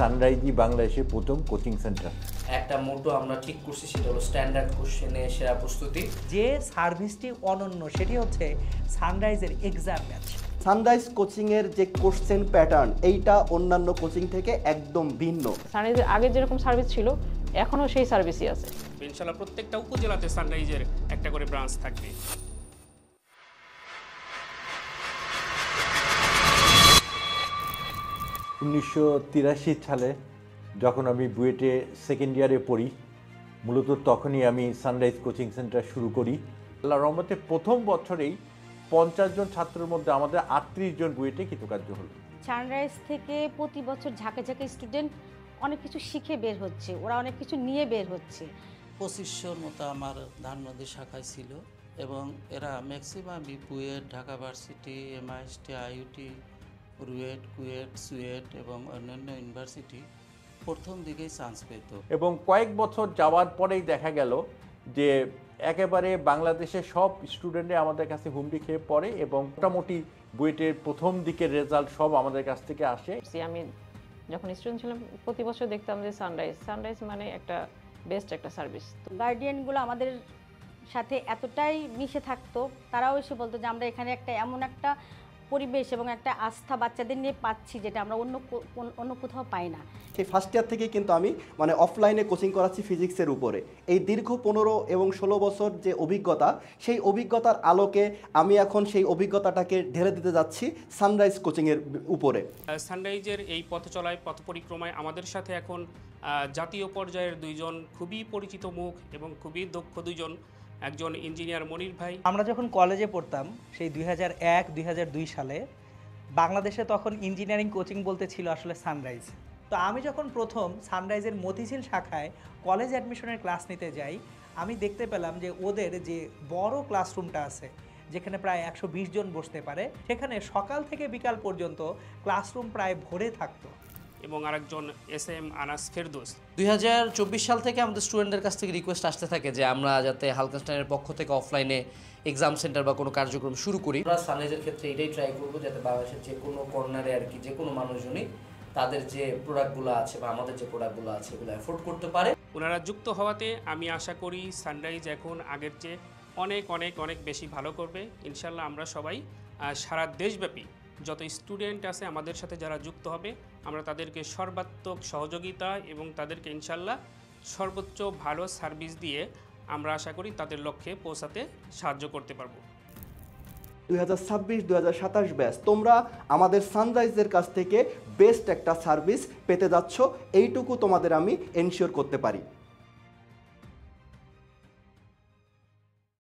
সানরাইজই বাংলাদেশের প্রথম coaching centre. একটা মোটো আমরা ঠিক করছি, সেটা হলো স্ট্যান্ডার্ড কোশ্চেনে সেরা প্রস্তুতি। যে সার্ভিসটি অনন্য সেটি হচ্ছে সানরাইজের এক্সাম ব্যাচ। সানরাইজ কোচিংয়ের যে কোশ্চেন প্যাটার্ন এইটা অন্যান্য কোচিং থেকে একদম ভিন্ন। সানরাইজের আগে যেরকম সার্ভিস ছিল এখনও সেই সার্ভিসই আছে। ইনশাআল্লাহ প্রত্যেকটা উপজেলাতে সানরাইজের একটা করে ব্রাঞ্চ থাকবে। 1983 সালে যখন আমি বুয়েটে সেকেন্ড ইয়ারে পড়ি, মূলত তখনই আমি সানরাইজ কোচিং সেন্টার শুরু করি। আল্লাহর রহমতে প্রথম বছরেই 50 জন ছাত্রের মধ্যে আমাদের 38 জন বুয়েটে কৃতকার্য হলো। সানরাইজ থেকে প্রতি বছর ঝাঁকে ঝাঁকে স্টুডেন্ট অনেক কিছু শিখে বের হচ্ছে, ওরা অনেক কিছু নিয়ে বের হচ্ছে। 2500 মতো আমার ধানমন্ডি শাখায় ছিল এবং এরা ম্যাক্সিমামই BUET, Dhaka varsity, MIST, IUT, RUET, KUET, suit এবং অন্যান্য ইউনিভার্সিটি প্রথম দিকেই চান্স পেত। এবং কয়েক বছর যাওয়ার পরেই দেখা গেল যে একেবারে বাংলাদেশের সব স্টুডেন্টে আমাদের কাছে হুমড়ি খেয়ে পড়ে এবং মোটামুটি বুয়েটের প্রথম দিকের রেজাল্ট সব আমাদের কাছ থেকে আসে। আমি যখন স্টুডেন্ট ছিলাম প্রতি বছর দেখতাম যে সানরাইজ মানে একটা বেস্ট একটা সার্ভিস। গার্ডিয়ানগুলো আমাদের সাথে এতটাই মিশে থাকতো, তারাও এসে বলতো যে আমরা এখানে একটা এমন একটা পরিবেশ এবং একটা আস্থা বাচ্চাদের নিয়ে পাচ্ছি যেটা আমরা অন্য কোথাও পাই না। সেই ফার্স্ট ইয়ার থেকেই কিন্তু আমি অফলাইনে কোচিং করাচ্ছি ফিজিক্সের উপরে। এই দীর্ঘ 15 এবং 16 বছর যে অভিজ্ঞতা, সেই অভিজ্ঞতার আলোকে আমি এখন সেই অভিজ্ঞতাটাকে ঢেলে দিতে যাচ্ছি সানরাইজ কোচিংয়ের উপরে। সানরাইজের এই পথ চলায়, পথ পরিক্রমায় আমাদের সাথে এখন জাতীয় পর্যায়ের দুইজন খুবই পরিচিত মুখ এবং খুবই দক্ষ দুইজন, একজন ইঞ্জিনিয়ার মনির ভাই। আমরা যখন কলেজে পড়তাম সেই 2001-2002 সালে বাংলাদেশে তখন ইঞ্জিনিয়ারিং কোচিং বলতে ছিল আসলে সানরাইজ। তো আমি যখন প্রথম সানরাইজের মতিঝিল শাখায় কলেজ অ্যাডমিশনের ক্লাস নিতে যাই, আমি দেখতে পেলাম যে ওদের যে বড় ক্লাসরুমটা আছে যেখানে প্রায় 120 জন বসতে পারে, সেখানে সকাল থেকে বিকাল পর্যন্ত ক্লাসরুম প্রায় ভরে থাকতো। এবং আরেকজন SM আনাস ফেরদৌস। 2024 সাল থেকে আমাদের স্টুডেন্টদের কাছ থেকে রিকোয়েস্ট আসতে থাকে যে আমরা যাতে হালকাস্টাইনের পক্ষ থেকে অফলাইনে এক্সাম সেন্টার বা কোনো কার্যক্রম শুরু করি। আমরা সানরাইজের ক্ষেত্রে এটাই ট্রাই করবো যাতে বাংলাদেশের যে কোনো কর্নারে আর কি যে কোনো মানুষজনই তাদের যে প্রোডাক্টগুলো আছে বা আমাদের যে প্রোডাক্টগুলো আছে এগুলো অ্যাফোর্ড করতে পারে। ওনারা যুক্ত হওয়াতে আমি আশা করি সানরাইজ এখন আগের চেয়ে অনেক অনেক অনেক বেশি ভালো করবে ইনশাল্লাহ। আমরা সবাই সারা দেশব্যাপী যত স্টুডেন্ট আছে আমাদের সাথে যারা যুক্ত হবে, আমরা তাদেরকে সর্বাত্মক সহযোগিতা এবং তাদেরকে ইনশাল্লাহ সর্বোচ্চ ভালো সার্ভিস দিয়ে আমরা আশা করি তাদের লক্ষ্যে পৌঁছাতে সাহায্য করতে পারবো। 2026-2027 ব্যাচ তোমরা আমাদের সানরাইজের কাছ থেকে বেস্ট একটা সার্ভিস পেতে যাচ্ছ, এইটুকু তোমাদের আমি এনশিওর করতে পারি।